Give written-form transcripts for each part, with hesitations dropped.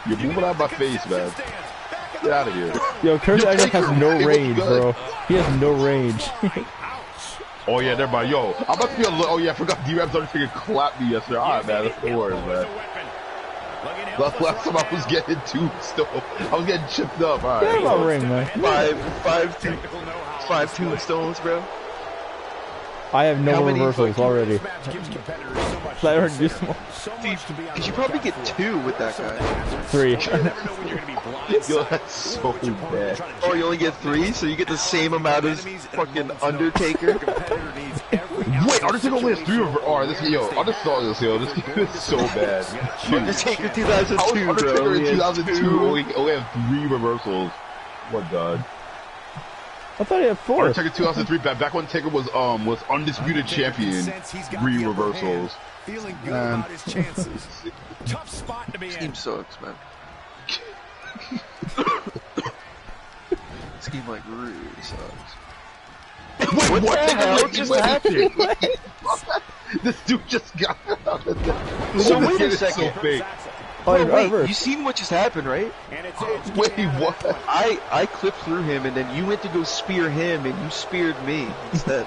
You're moving out of my face, man. Get out of here. Yo, Curtis actually has no range, bro. He has no range. Oh yeah, never mind. Yo, I'm about to be a little. Oh yeah, I forgot D-Rap's Undertaker clapped me yesterday. Alright, man, that's no worries, man. Last time I was getting two still. I was getting chipped up. Alright. Get my ring, man. Five tombstones, bro. I have no reversals already. I already do small. Because you probably get 2 with that guy. 3. Yo, that's so bad. Oh, you only get 3, so you get the same amount as fucking Undertaker. Wait, Undertaker only has 3 Alright, this yo, I just saw this, yo. This game is so bad. Undertaker 2002, Undertaker bro. in 2002 only have 3 reversals. Oh my god. I thought he had 4. Undertaker 2003, back when Taker was undisputed champion. 3 reversals. Feeling good about his chances. Tough spot to be in. Scheme sucks, man. Scheme like really sucks. Wait, what the hell just happened? This dude just got out of there. So wait a second. Oh, wait, you seen what just happened, right? Wait, what? I clipped through him, and then you went to go spear him, and you speared me instead.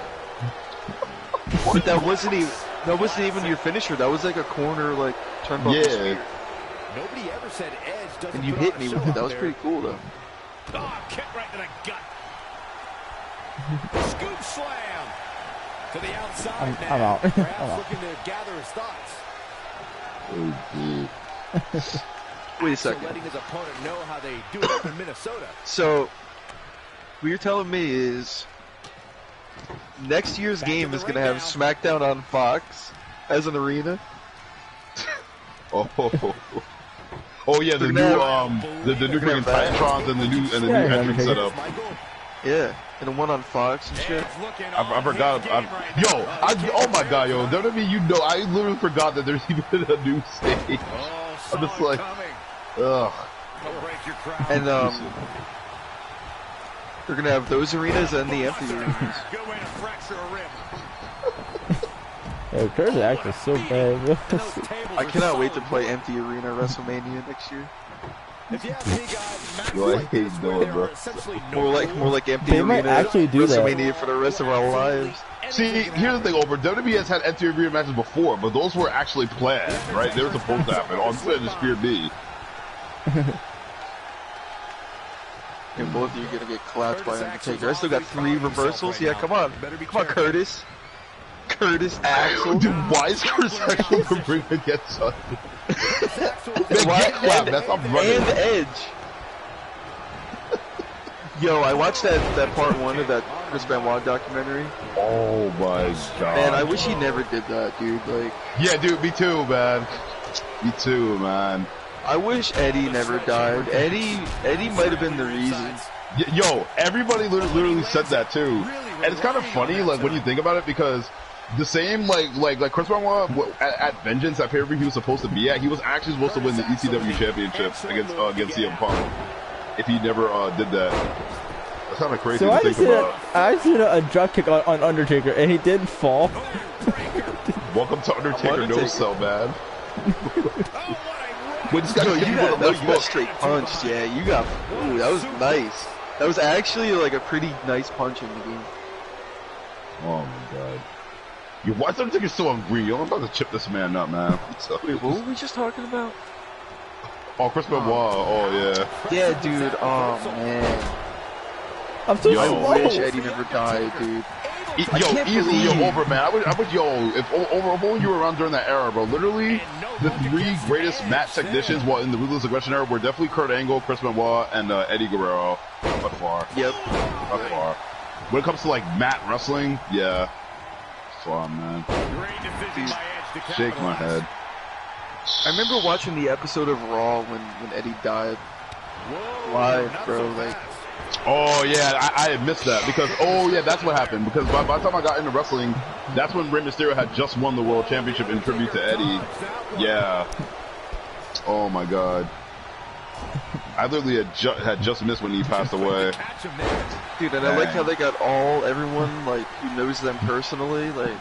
But that wasn't even your finisher. That was like a corner, like turnbuckle spear. Nobody ever said Edge doesn't. And you hit me with it. That was pretty cool, though. Oh, kick right to the gut. Scoop slam to the outside. I'm out. Perhaps looking to gather his thoughts. Wait a second. Letting his opponent know how they do it in Minnesota. So, what you're telling me is next year's game is going to have SmackDown on Fox as an arena? Oh yeah, the new the new freaking Titantrons and the new entrance setup. Yeah, and the one on Fox and shit. I forgot. Oh my god, yo, WWE, you know, I literally forgot that there's even a new stage. I'm just like, ugh. And they're gonna have those arenas and the empty arenas. Yo, Curtis is actually so bad. I cannot wait to play empty arena WrestleMania next year. Yo, I hate doing, bro. More like empty they arena might actually do WrestleMania that for the rest of our lives. See, here's the thing, over WWE has had empty arena matches before, but those were actually planned, right? They were supposed to happen. On Twitter, just feared me. And both of you are gonna get collapsed by Undertaker. I still got 3 reversals. Yeah, come on, Curtis. Curtis Axel. Dude, why is Curtis Axel the ring against us? That's I'm running. And Edge. Yo, I watched that part 1 of that Chris Benoit documentary. Oh my god. Man, I wish he never did that, dude. Like. Yeah, dude, me too, man. Me too, man. I wish Eddie never died. Eddie might have been the reason. Yo, everybody literally said that too. And it's kind of funny, like, when you think about it, because the same, like Chris Benoit at Vengeance, that pay-per-view he was supposed to be at, he was actually supposed to win the ECW championship against CM Punk if he never did that. That's kind of crazy to think about. I seen a drop kick on Undertaker, and he didn't fall. Welcome to Undertaker No Cell, man. You got straight punched, yeah. You got. Ooh, that was nice. That was actually like a pretty nice punch in the game. Oh my god. Why is Undertaker so hungry? Yo, I'm about to chip this man up, man. Wait, what were we just talking about? Oh, Chris Benoit. Oh yeah. Yeah, dude. Oh man. I'm so I wish Eddie never died, dude. Yo, easily, over, man. I would, if only you were around during that era, bro. Literally, the 3 greatest match technicians, in the Ruthless Aggression era, were definitely Kurt Angle, Chris Benoit, and Eddie Guerrero. By far. Yep. By far. When it comes to like mat wrestling, yeah. Fun, man. Dude, shake my head. I remember watching the episode of Raw when Eddie died live, bro. Like. Oh yeah, I had missed that because that's what happened. Because by the time I got into wrestling, that's when Rey Mysterio had just won the World Championship in tribute to Eddie. Yeah. Oh my god. I literally had just missed when he passed away. Dude, and I like how they got everyone like who knows them personally, like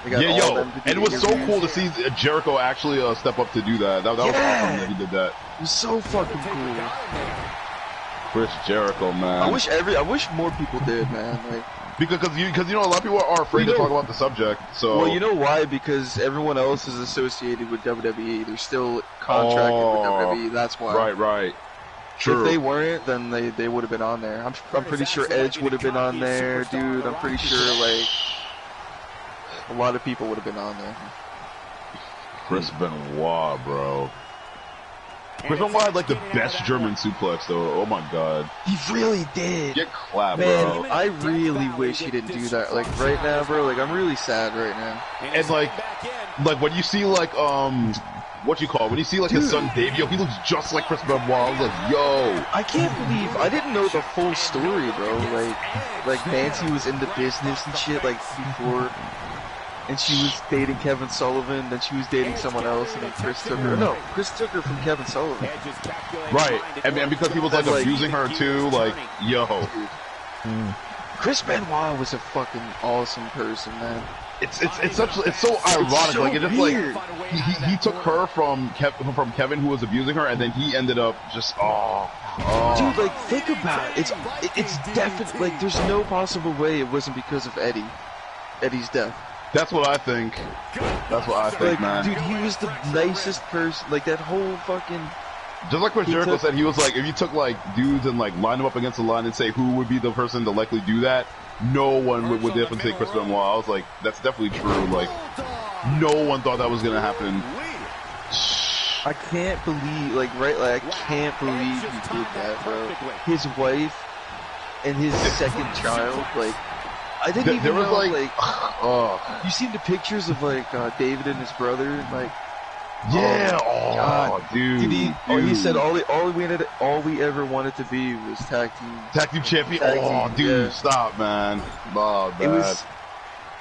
They got Yeah, all yo, them to do and it was so interviews. cool to see Jericho actually step up to do that. That was awesome that he did that. It was so fucking cool. Chris Jericho, man. I wish more people did, man. Like, because you know a lot of people are afraid to talk about the subject. So well, you know why? Because everyone else is associated with WWE. They're still contracted with WWE. That's why. Right. True. If they weren't, then they would have been on there. I'm pretty sure Edge would have been on there, dude. I'm pretty sure like a lot of people would have been on there. Chris Benoit, bro. Chris Benoit had like the best German suplex, though. Oh my god. He really did. Get clapped, Man, bro. I really wish he didn't do that. Like right now, bro. Like I'm really sad right now. And like when you see like what you call it? When you see like his son Dave, yo, he looks just like Chris Benoit. I was like, yo. I can't believe I didn't know the full story, bro. Like Nancy was in the business and shit like before, and she was dating Kevin Sullivan. Then she was dating someone else, and then Chris took her. No, Chris took her from Kevin Sullivan. Right, and because he was like abusing her too, like, yo. Chris Benoit was a fucking awesome person, man. It's so ironic. so like it just weird. like he took her from Kevin, who was abusing her, and then he ended up just Dude, like think about it. It's definitely like there's no possible way it wasn't because of Eddie's death. That's what I think. That's what I think, Like, man. dude, he was the nicest person. Like that whole fucking. Just like Chris Jericho said, he was like, if you took like dudes and like line them up against the line and say who would be the person to likely do that, no one would definitely say Chris Benoit. I was like, that's definitely true. Like, no one thought that was gonna happen. I can't believe, like, I can't believe he did that, bro. His wife and his second child, like, I didn't even know, like, you seen the pictures of, like, David and his brother, like, yeah, dude. He said all we ever wanted to be was tag team champion. Dude, stop, man. Oh, it was.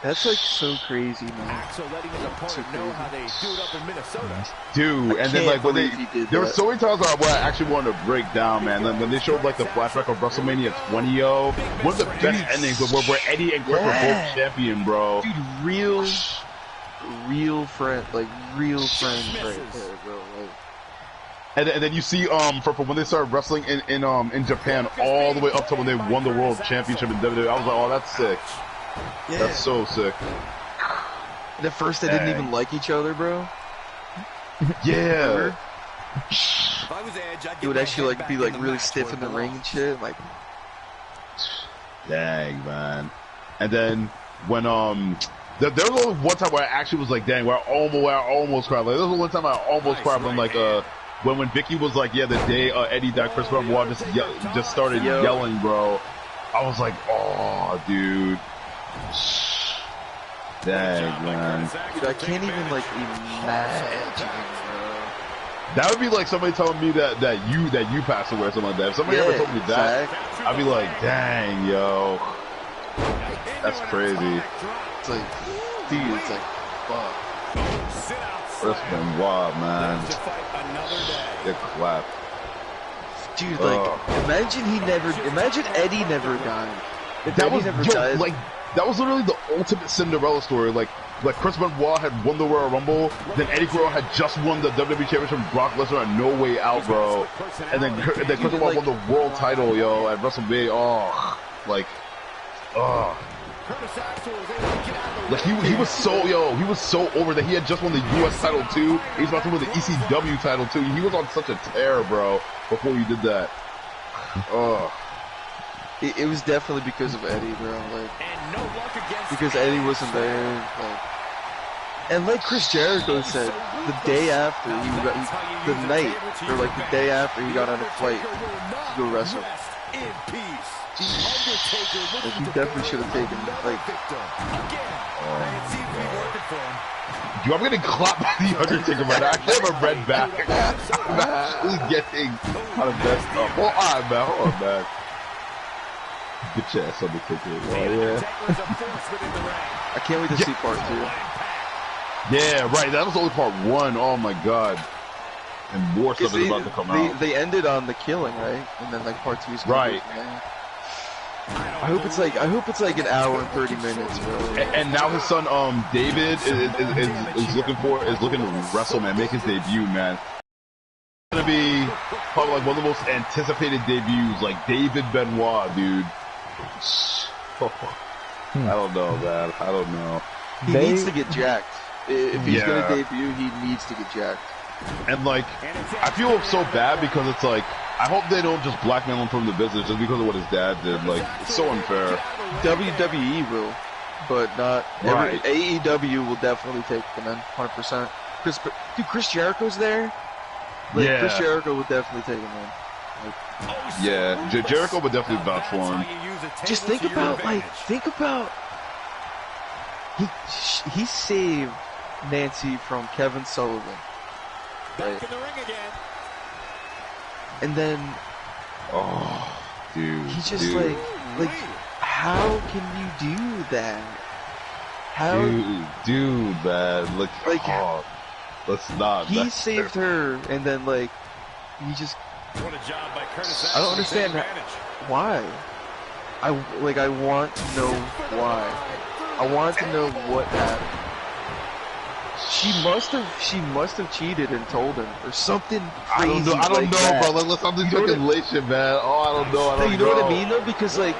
That's like so crazy, man. So letting his opponent know how they do it up in Minnesota. Dude, and then like when there were so many times where I actually wanted to break down, man. Then when they showed like the flashback of WrestleMania 20, yo, one of the best endings where Eddie and Chris were both champion, bro. Dude, real friends right there, bro. Like, and then you see from when they started wrestling in Japan all the way up to when they won the world championship in WWE. I was like, oh, that's sick. yeah. That's so sick. And at first they didn't even like each other, bro. Yeah. If I was Edge, I'd It would actually like be like really stiff in the ring and shit. Like, dang, man. And then when there was only one time where I actually was like, dang, where I almost cried. Like there was one time I almost cried when like when Vicky was like, yeah, the day Eddie died, Chris Benoit just started yelling, bro. I was like, oh, dude. Dang, man. dude, I can't even like imagine, bro. That would be like somebody telling me that you passed away or something like that. If somebody ever told me that, I'd be like, dang, yo. That's crazy. It's like, dude, it's like, fuck. Chris Benoit, man. Get clapped. Dude, like, imagine Eddie never died. If Eddie never died, like, that was literally the ultimate Cinderella story. Like Chris Benoit had won the Royal Rumble, then Eddie Guerrero had just won the WWE Championship from Brock Lesnar at No Way Out, bro. And then Chris Benoit won the world title, yo, at WrestleMania. Oh, like, oh. Like he was so over that he had just won the US title too. He was about to win the ECW title too. He was on such a tear, bro, before he did that. Oh. it was definitely because of Eddie, bro. Like, because Eddie wasn't there. Like, and like Chris Jericho said, the day after the night he got on a flight to go wrestle. Like, he definitely should have taken like. Dude, I'm getting clapped by the Undertaker right now. I actually have a red back. I'm actually getting out of that stuff. Hold on, man. Hold on, man. Get your ass Undertaker. Oh, yeah. I can't wait to see part 2. Yeah, right. That was only part 1. Oh my god. And more stuff is about to come out. They ended on the killing, right? And then like part 2 is right. I hope it's like an hour and 30 minutes, bro. And now his son, David is looking to wrestle, man, make his debut, man. It's gonna be probably like one of the most anticipated debuts, like David Benoit, dude. I don't know, man. I don't know. He needs to get jacked. If he's gonna debut, he needs to get jacked. And like, I feel so bad because it's like, I hope they don't just blackmail him from the business just because of what his dad did. Like, it's so unfair. WWE will, but not right. AEW will definitely take him in 100%. Chris Jericho's there. Like, Yeah. Chris Jericho would definitely take him in. Like, Yeah, Jericho would definitely vouch for him. just think about he saved Nancy from Kevin Sullivan, right? And then Dude, he just like how can you do that? How dude, man, look, Like, let's not. he saved her, and then like he just I don't understand why. I want to know why. I want to know what happened. She must have cheated and told him or something crazy. I don't like know, that. bro. Like, let's not do speculation, man. Oh, I don't know. You know what I mean, though? Because like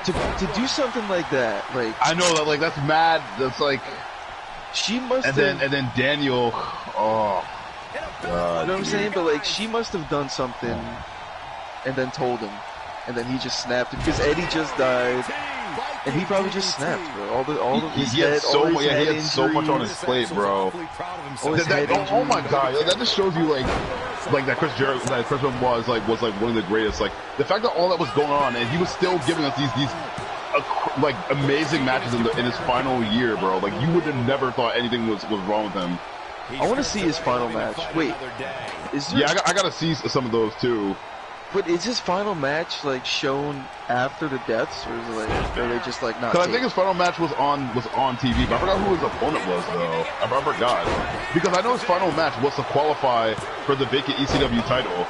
to do something like that, like I know that, like that's mad. That's like she must. And then Daniel. Oh, God, you know what I'm saying? But like she must have done something and then told him, and then he just snapped it because Eddie just died. And he probably just snapped, bro. He had so much on his plate, bro. Oh my God, that just shows you like that Chris Benoit was one of the greatest. Like the fact that all that was going on, and he was still giving us these like amazing matches in his final year, bro. Like you would have never thought anything was wrong with him. I want to see his final match. Wait, is there... I gotta see some of those too. But is his final match like shown after the deaths, or is it like, are they just like not? Because I think his final match was on TV, but I forgot who his opponent was though. I forgot because I know his final match was to qualify for the vacant ECW title,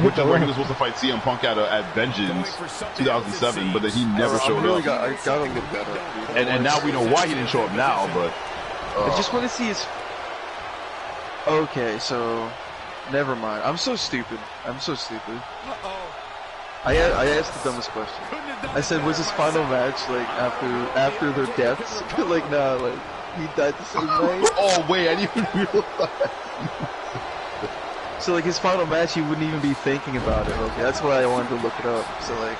which is where he was supposed to fight CM Punk at Vengeance 2007, but then he never showed up. I gotta look that up. And now we know why he didn't show up now, but I just want to see his. Okay, so. Never mind. I'm so stupid. I asked the dumbest question. I said, was his final match like after their deaths? Like, nah, like he died the same way. Oh wait, I didn't even realize. So like his final match, he wouldn't even be thinking about it. Okay, that's why I wanted to look it up. So like,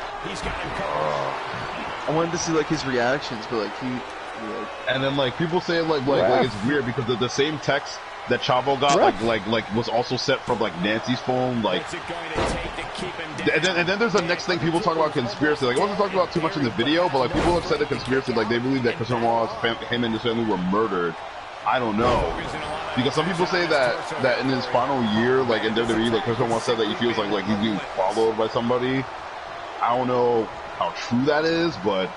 I wanted to see like his reactions, but like he. And then like people say like it's weird because the same text that Chavo got like was also sent from like Nancy's phone, like and then there's the next thing people talk about conspiracy. Like it wasn't talked about too much in the video, but like people have said the conspiracy, like they believe that Chris Benoit's him and his family were murdered. I don't know, because some people say that in his final year, like in WWE, like Chris Benoit said that he feels like he's being followed by somebody. I don't know how true that is, but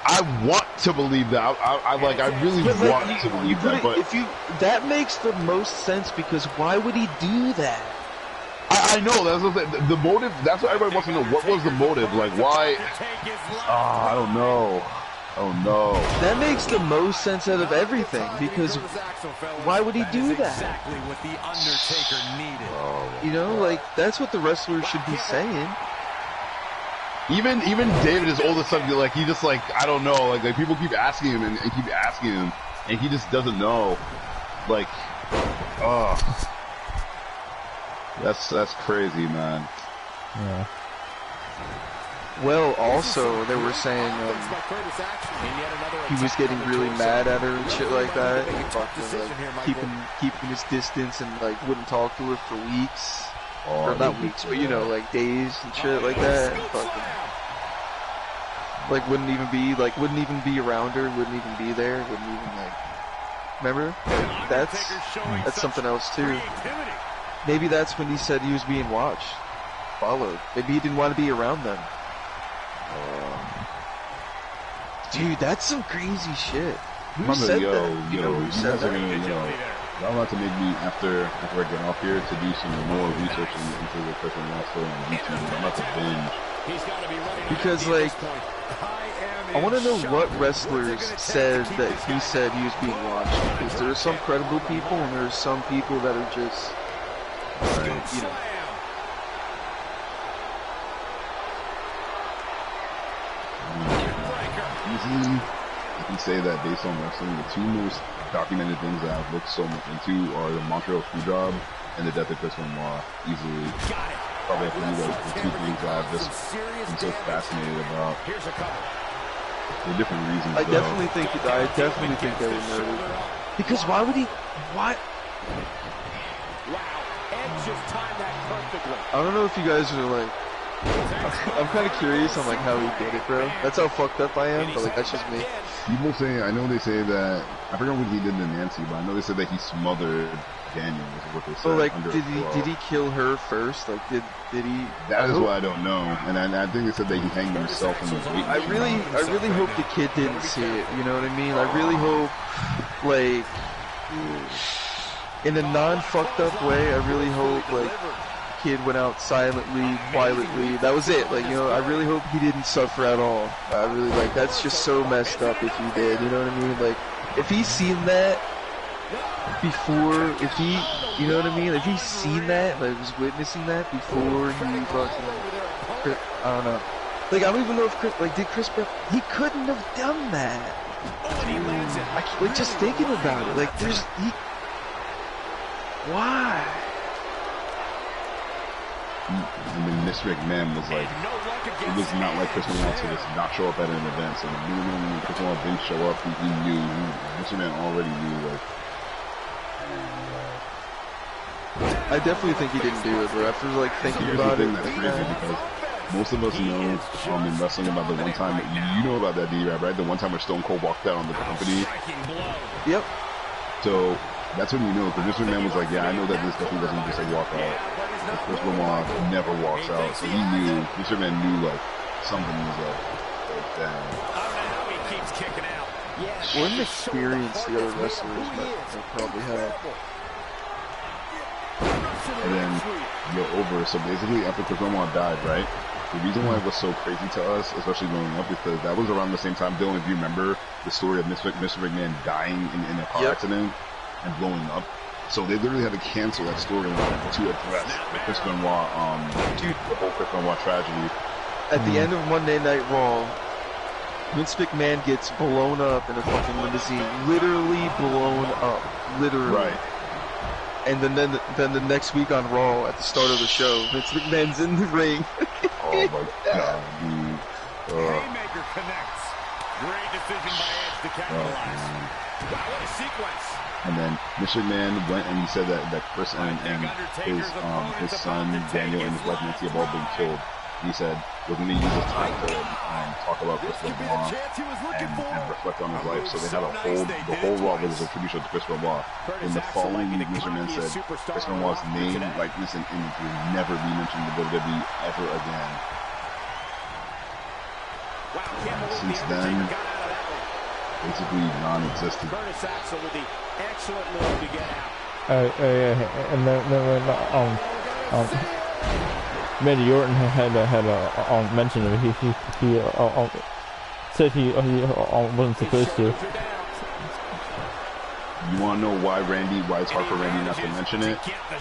I want to believe that. I really want to believe that. But that makes the most sense, because why would he do that? I know that's the motive. That's what everybody wants to know. What was the motive? Like why? I don't know. Oh no. That makes the most sense out of everything, because why would he do that? You know, like that's what the wrestler should be saying. Even David, his oldest son, like he just like I don't know, like people keep asking him and keep asking him, and he just doesn't know. Like, that's crazy, man. Yeah. Well, also they were saying he was getting really mad at her and shit like that. He fucking like keeping his distance and like wouldn't talk to her for weeks. Or not weeks, but you know, like days and shit like that. And fucking, like wouldn't even be around her, wouldn't even be there, wouldn't even like. Remember? That's something else too. Maybe that's when he said he was being watched, followed. Maybe he didn't want to be around them. Dude, that's some crazy shit. Who said that? You know who said that? Y'all have to make me, after I get off here, to do some more research into the Chris Benoit story on YouTube. I'm about to binge Because, like, I want to know what wrestlers said that he said he was being watched. Because there are some credible people, and there are some people that are just, you know. Easily, you can say that based on wrestling, the two most documented things that I've looked so much into are the Montreal Screwjob and the death of Chris Benoit. Easily, probably for you, like the two things that I've just been so fascinated about. For different reasons. I definitely think they were murdered. Because why would he? Why? I don't know if you guys are like. I'm kind of curious on like how he did it, bro. That's how fucked up I am, but like that's just me. People say, I know they say that, I forget what he did to Nancy, but I know they said that he smothered Daniel, is what they said. So like, did he kill her first? Like, did he? That is what I don't know, and I think they said that he hanged himself in the weight. I really hope the kid didn't see it. You know what I mean? I really hope, like, in a non-fucked up way. I really hope like. Kid went out silently, quietly. That was it. Like, you know, I really hope he didn't suffer at all. I really like that's just so messed up if he did. You know what I mean? Like, if he's seen that before, if he, you know what I mean? If he's seen that, like, was witnessing that before he fucking, I don't know. Like, I don't even know if Chris, like, did Chris Brown? He couldn't have done that. Like, just thinking about it, like, why? And then Mr. McMahon was like, it was not like Chris Benoit to just not show up at an event. So when Chris Benoit didn't show up, he knew. Mr. McMahon already knew. Like, I definitely think he didn't do it, bro. After like thinking about it, that's crazy because most of us know in wrestling about the one time you know about that D-Rap, right? The one time where Stone Cold walked out on the company. Yep. So that's when you know, because Mr. McMahon was like, yeah, I know that this definitely wasn't just a walkout. Chris Benoit never walks out, so he knew, Mr. McMahon knew, like, something was up. Like, damn. What an experience the other wrestlers probably had. And then you're over, so basically after Chris Benoit died, right? The reason why it was so crazy to us, especially growing up, is because that was around the same time, Dylan, if you remember the story of Mr. McMahon dying in a car accident and blowing up. So they literally had to cancel that storyline to address the Chris Benoit, the whole Chris Benoit tragedy. At the end of Monday Night Raw, Vince McMahon gets blown up in a fucking limousine. Literally blown up. Literally. Right. And then the next week on Raw, at the start of the show, Vince McMahon's in the ring. Oh my god, dude. Haymaker connects. Great decision by Edge to capitalize. Wow, what a sequence. And then Mr. McMahon went and he said that Chris and his son Daniel and his wife Nancy have all been killed. And he said we're going to use this time to talk about Chris Benoit and reflect on his life. So they had the whole Raw was a tribute show to Chris Benoit. In the following week, Mr. McMahon said Chris Benoit's name, likeness, and image will never be mentioned in WWE ever again. Since then, basically non-existent. And then Randy Orton had mentioned it. He said he wasn't supposed to. You want to know why it's hard for Randy not to mention it?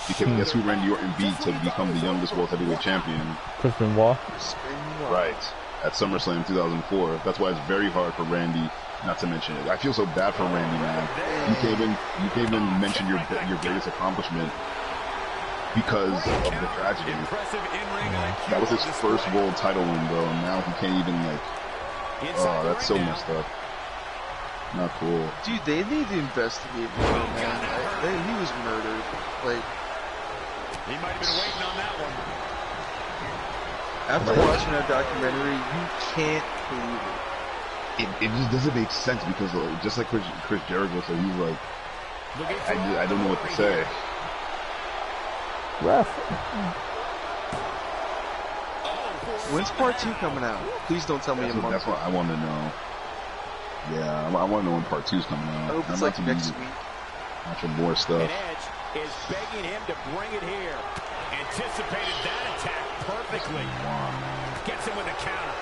Because guess who Randy Orton beat to become the youngest World Heavyweight Champion? Chris Benoit. Right. At SummerSlam 2004. That's why it's very hard for Randy not to mention it. I feel so bad for Randy, man. You can't even mention your greatest accomplishment because of the tragedy. That was his first world title win, bro, and now he can't even, like, oh, that's so messed up. Not cool. Dude, they need to investigate more, man. He was murdered. Like, he might have been waiting on that one. After watching that documentary, you can't believe it. It just doesn't make sense because, like, just like Chris Jericho said, he's like, I don't know what to say. Rough. When's part 2 coming out? Please don't tell me a month. That's what I want to know. Yeah, I want to know when part 2's coming out. I hope it's like next week. Watching more stuff. And Edge is begging him to bring it here. Anticipated that attack perfectly. Gets him with a counter.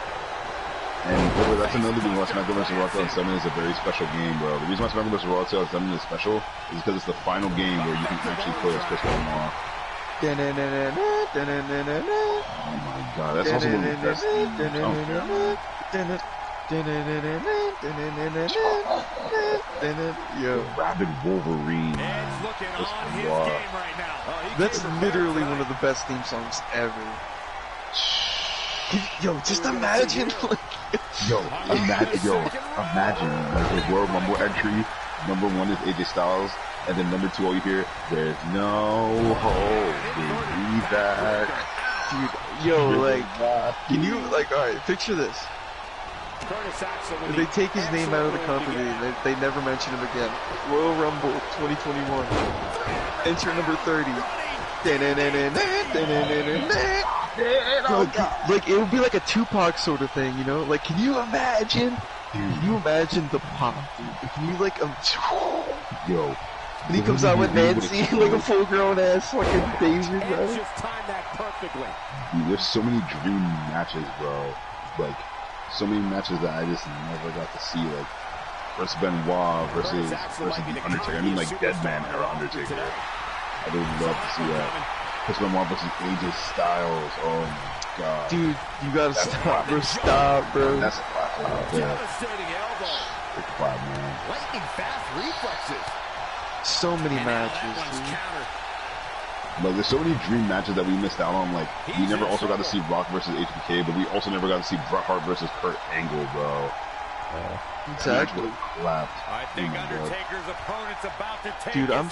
And over, that's another thing why SmackDown vs. Raw 2007 is a very special game, bro. The reason why SmackDown vs. Raw 2007 is special is because it's the final game where you can actually play as Chris Benoit. Oh my god, that's also one of the best games. Yo, Rabid Wolverine. Edge looking on his game right now. That's literally one of the best theme songs ever. Yo, just imagine, like, imagine, like, his Royal Rumble entry, number 1 is AJ Styles, and then number 2, all you hear, there's no hope, be back. Dude, yo, like, can you, like, alright, picture this. If they take his name out of the company, they never mention him again. Royal Rumble 2021. Enter number 30. Bro, like, it would be like a Tupac sort of thing, you know? Like, can you imagine? Can you imagine the pop, dude? Can you, like, Yo. and he comes out with Nancy, like a full-grown ass fucking Daisy, bro. Just timed that perfectly. Dude, there's so many dream matches, bro. Like, so many matches that I just never got to see, like, versus Benoit versus The Undertaker. I mean, like, Deadman era Undertaker. I would love to see that. Chris Benoit versus AJ Styles. Oh my god. Dude, you gotta stop, bro. Stop, bro. That's a classic right there. Devastating elbow. Big clap, man. Lightning fast reflexes. So many matches, dude. Like, there's so many dream matches that we missed out on. Like, we never also got to see Rock versus HBK, but we also never got to see Bret Hart versus Kurt Angle, bro. Exactly. I think Undertaker's opponent's about to take dude, I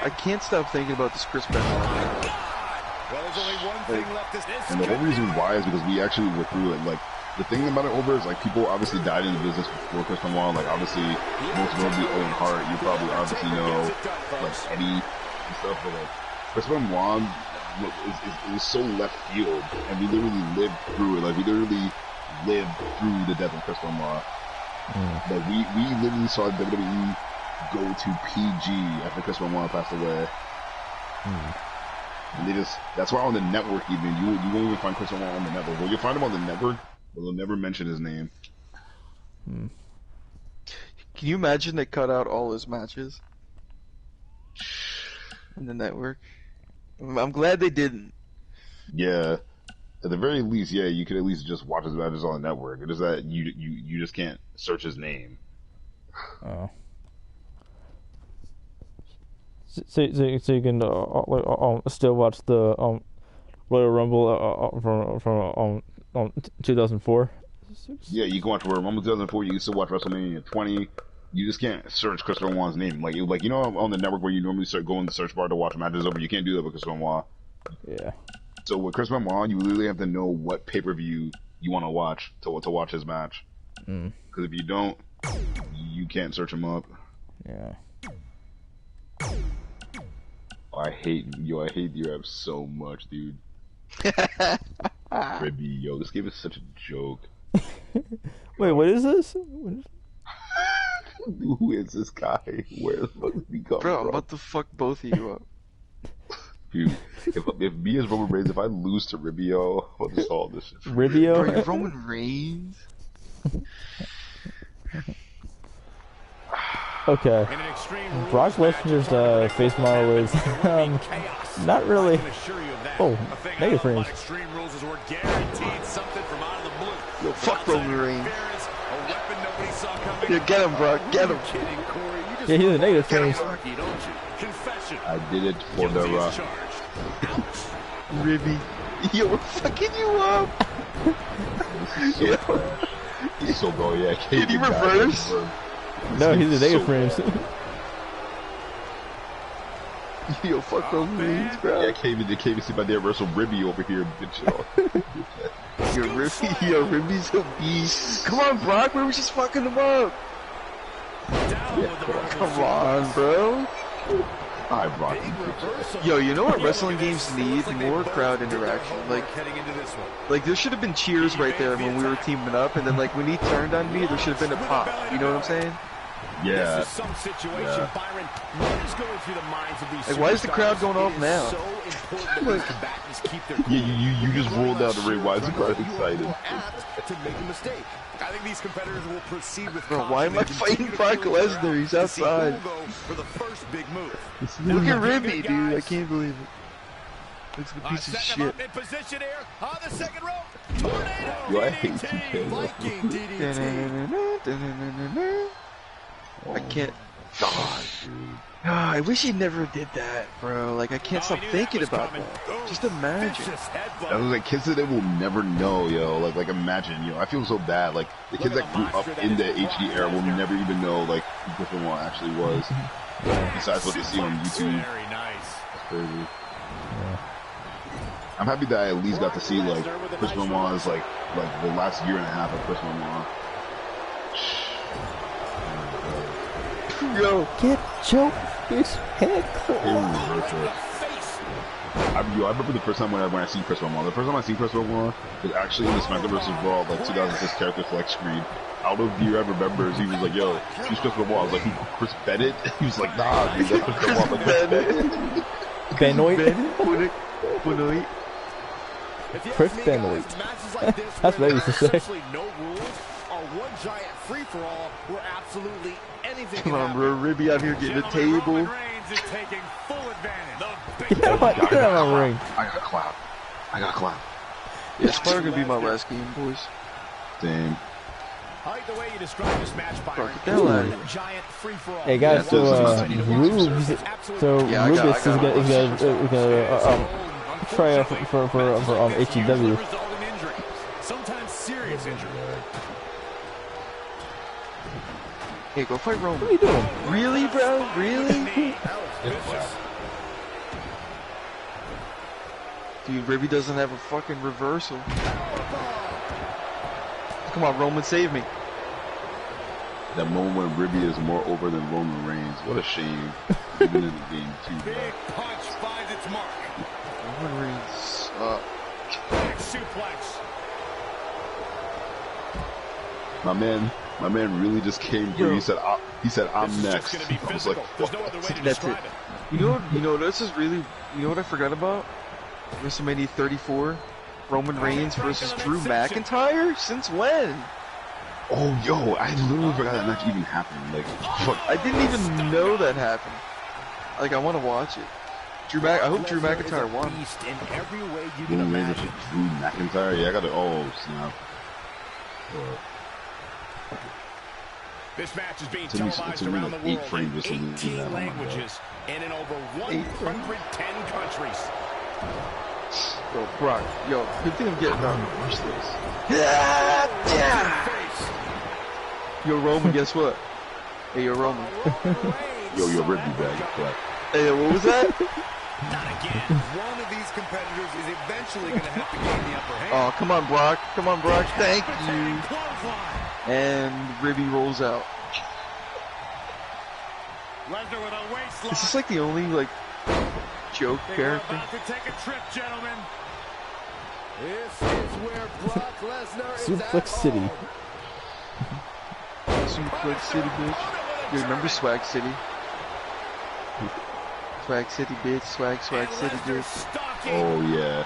I can't stop thinking about this Chris Benoit. Well, there's only one thing left. And the whole reason why is because we actually were through it. Like, the thing about it over is, like, people obviously died in the business before Chris Benoit. Like, obviously, most notably Owen Hart. You probably obviously know, like, Eddie and stuff. But, like, Chris Benoit is so left field, and we literally lived through it. Like, we literally lived through the death of Chris Benoit. Like, we literally saw WWE go to PG after Chris Benoit passed away. And they just, that's why on the network even, you won't even find Chris Benoit on the network. Well, you'll find him on the network, but they'll never mention his name. Can you imagine they cut out all his matches on the network? I'm glad they didn't. Yeah. At the very least, yeah, you could at least just watch his matches on the network. It is that you just can't search his name. Oh. So you can still watch the Royal Rumble from 2004. Yeah, you can watch Royal Rumble 2004. You can still watch WrestleMania 20. You just can't search Chris Benoit's name. Like you know, on the network where you normally go in the search bar to watch matches over, you can't do that with Chris Benoit. Yeah. So with Chris Benoit, you literally have to know what pay-per-view you want to watch to watch his match. Because if you don't, you can't search him up. Yeah. Oh, I hate your app so much, dude. Ribby, yo, this game is such a joke. Wait, what is this? Who is this guy? Where the fuck did he come Bro, from? I'm about to fuck both of you up. Dude, if me as Roman Reigns, if I lose to Ribbio, I'll just solve this shit. Ribbio? Bro, you're Roman Reigns? Okay. Brock Lesnar's face model is not really. Oh, negative frames. Yo, fuck Roman Reigns. Yeah, get him, Brock. Get him. Yeah, he's a negative frames. I did it for the Rock. Ribby. Yo, we're fucking you up. He's so bro, yeah. Did he reverse? No, he's a negative frames. Yo, fuck Roman Reigns, bro. Yeah, I can't even see my damn Russell Ribby over here, bitch. Yo, Ribby's a beast. Come on, Brock, we were just fucking him up. Yeah, come on, bro. Alright, Brock. Yo, you know what wrestling games need? More crowd interaction. Like there should have been cheers right there when we were teaming up, and then like when he turned on me, there should have been a pop. You know what I'm saying? Yeah. Some situation, Byron, what is going through the minds of these like, why is the crowd going off now? So important that these combatants keep their cool. Yeah, you just rolled down the ring. Why is he quite excited? To make a mistake. I think these competitors will proceed with Bro, why am I fighting Brock Lesnar? He's outside. For the first big move. Look at Ribby, dude. I can't believe it. Looks like a piece of shit. In position here on the second rope. Yo, I hate 2K. I can't. God, I wish he never did that, bro. Like, I can't stop thinking about that. Just imagine. I was like, kids today will never know, yo. Like imagine, yo. I feel so bad. Like, the kids that grew up in the HD era will never even know, like, who Chris Benoit actually was. Besides what they see on YouTube. Very nice. That's crazy. I'm happy that I at least got to see, like, Chris Benoit's, like the last year and a half of Chris Benoit. Yo, get Joe his head close. I remember the first time when I seen Chris Benoit. The first time I seen Chris Benoit was actually in the SmackDown vs. Raw, like 2006 character flex screen. Out of the year I remembers, he was like, "Yo, who's Chris Benoit?" I was like, "Who, Chris Bennett?" He was like, "Nah, dude, that's Chris Benoit." Like, Benoit. Benoit. Chris Benoit. That's what I used to say. No rules or one giant free for all where absolutely anything. Come on, bro. Ribby out here getting a table. Get out of my ring. I got clap. Yeah, it's probably gonna be my last game, boys. Damn. I like the way you describe this match, Byron. Fuck, get the hell out of here. Giant free for all. Hey guys, so Rubes is gonna try out for HEW. Sometimes serious injury. Hey, go fight Roman. What are you doing? Really, bro? Really? Dude, Ribby doesn't have a fucking reversal. Come on, Roman, save me. That moment when Ribby is more over than Roman Reigns. What a shame. Even in the game too, bro. Big punch finds its mark. Roman Reigns. Big suplex. My man really just came through. He said, "I'm next." I was like, There's no other way to That's describe it. it. You know, this is really, you know what I forgot about? WrestleMania 34, Roman Reigns versus Drew McIntyre? Since when? Oh, yo, I literally forgot that match even happened. Like, fuck. I didn't even know that happened. Like, I want to watch it. I hope Drew McIntyre won. In every way you can Roman Reigns imagine. versus Drew McIntyre? Yeah, I got it. Oh, snap. This match is being It's only televised like around the 8 world frames or in something. 18 languages and in over 110 countries. Yo, Brock, yo, good thing I'm getting out. Watch this. Yo, Roman, guess what? Hey, yo, Roman. Yo, Ribby bag. Clap. Hey, yo, what was that? Not again. One of these competitors is eventually going to have to gain the upper hand. Oh, come on, Brock. Come on, Brock. Thank you. And Ribby rolls out. Lesnar with a waistlock. Is this like the only, like, joke character? About to take a trip, gentlemen. This is where Brock Lesnar is Suplex City. Suplex City, bitch. You remember Swag City? Swag City, bitch. Swag City, bitch. Oh, yeah.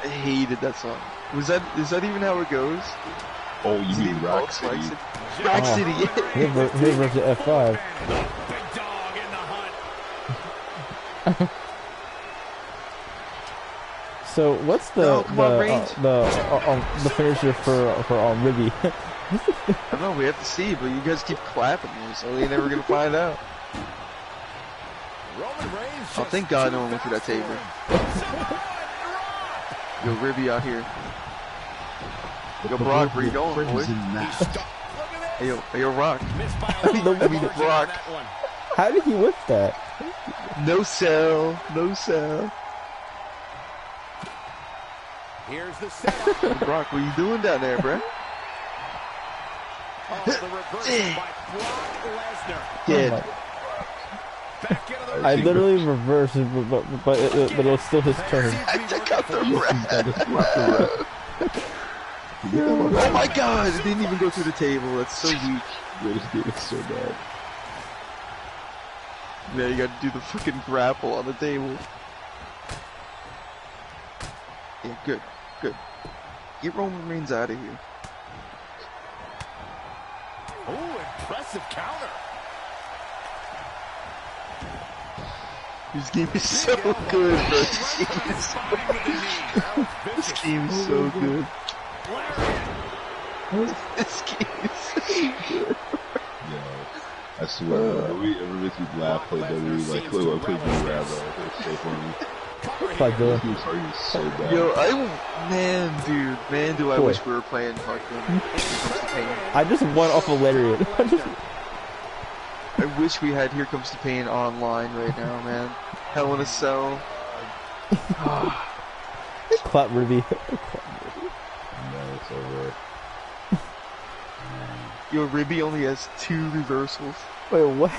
I hated that song. Is that even how it goes? Oh, you mean Rock Swag City? Rock City, yeah. Here versus F5. Big dog in the hunt. So what's the finisher for Ribby? I don't know, we have to see, but you guys keep clapping me, so you're never gonna find out. Oh, thank God no one went through that table. Yo, Ribby out here. Yo, Brock, where you going, boy? Hey, yo, Rock. Brock. How did he whip that? No sell. Here's the setup. Hey, Brock, what you doing down there, bruh? Oh, the reversal by Brock Lesnar. Dead. Back into the I literally reversed it, but it was still his turn. I took out the ref. Oh my God! It didn't even go through the table. That's so weak. This game is so bad. Yeah, you gotta do the fucking grapple on the table. Yeah, good. Good. Get Roman Reigns out of here. Oh, impressive counter. This game is so good, bro. This game is so good. This game is so good. Yo, I swear, bro, we ever make you laugh play WWE like play B-Rab, bro. It's so funny. This game's starting so bad. Yo, man, do I wish we were playing Hardcore. I just went off a lariat. I wish we had Here Comes the Pain online right now, man. Hell in a Cell. Clap Ruby. No, it's over. Yo, Ribby only has 2 reversals. Wait, what?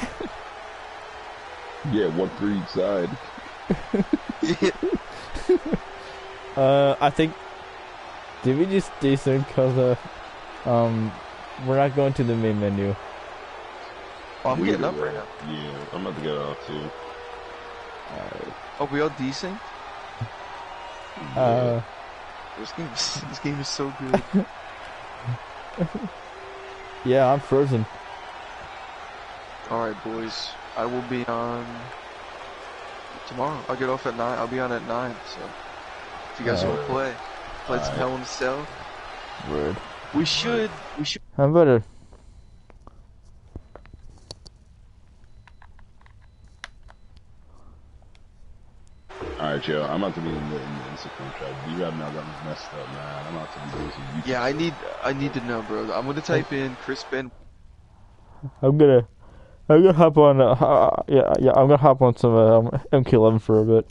Yeah, 1 for each side. I think. Did we just desync because we're not going to the main menu? Oh, I'm getting up right now. Yeah, I'm about to get off too. Oh, we all desync? This game is so good. Yeah, I'm frozen. Alright, boys. I will be on tomorrow. I'll get off at 9. I'll be on at 9, so if you guys want to play some Hell in a Cell. Word. We should. I'm better. Alright, yo, I'm about to be in the Instagram chat. B-Rab now got me messed up, man. I'm about to be doing some YouTube. Yeah, I need to know, bro. I'm gonna type in Chris Ben. I'm gonna hop on. I'm gonna hop on some MK11 for a bit.